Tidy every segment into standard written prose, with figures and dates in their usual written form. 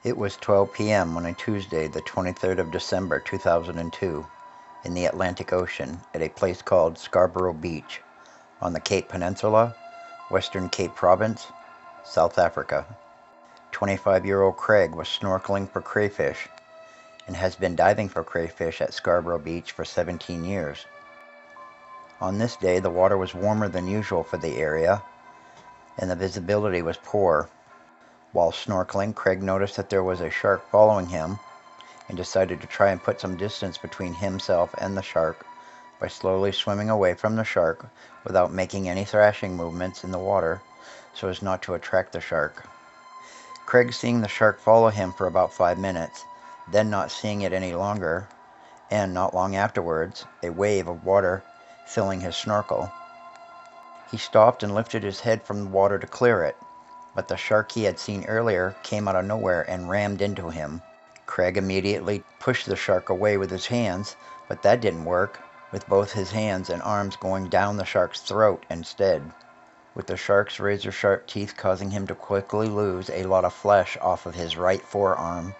It was 12 p.m. on a Tuesday, the 23rd of December 2002, in the Atlantic Ocean at a place called Scarborough Beach on the Cape Peninsula, Western Cape Province, South Africa. 25-year-old Craig was snorkeling for crayfish and has been diving for crayfish at Scarborough Beach for 17 years. On this day, the water was warmer than usual for the area and the visibility was poor. While snorkeling, Craig noticed that there was a shark following him and decided to try and put some distance between himself and the shark by slowly swimming away from the shark without making any thrashing movements in the water so as not to attract the shark. Craig, seeing the shark follow him for about 5 minutes, then not seeing it any longer, and not long afterwards, a wave of water filling his snorkel. He stopped and lifted his head from the water to clear it, but the shark he had seen earlier came out of nowhere and rammed into him. Craig immediately pushed the shark away with his hands, but that didn't work, with both his hands and arms going down the shark's throat instead, with the shark's razor-sharp teeth causing him to quickly lose a lot of flesh off of his right forearm.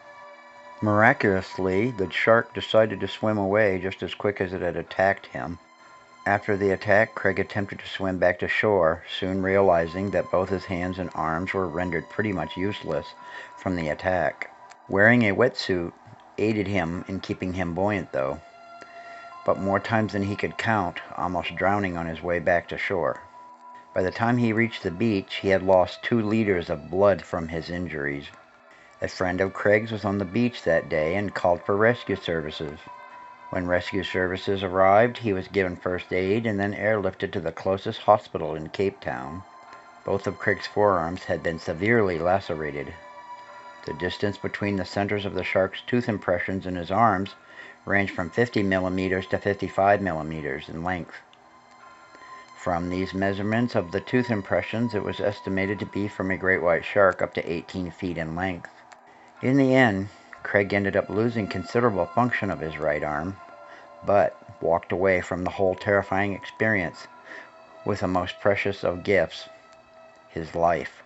Miraculously, the shark decided to swim away just as quick as it had attacked him. After the attack, Craig attempted to swim back to shore, soon realizing that both his hands and arms were rendered pretty much useless from the attack. Wearing a wetsuit aided him in keeping him buoyant though, but more times than he could count, almost drowning on his way back to shore. By the time he reached the beach, he had lost 2 liters of blood from his injuries. A friend of Craig's was on the beach that day and called for rescue services. When rescue services arrived, he was given first aid and then airlifted to the closest hospital in Cape Town. Both of Craig's forearms had been severely lacerated. The distance between the centers of the shark's tooth impressions in his arms ranged from 50 millimeters to 55 millimeters in length. From these measurements of the tooth impressions, it was estimated to be from a great white shark up to 18 feet in length. In the end, Craig ended up losing considerable function of his right arm, but walked away from the whole terrifying experience with the most precious of gifts, his life.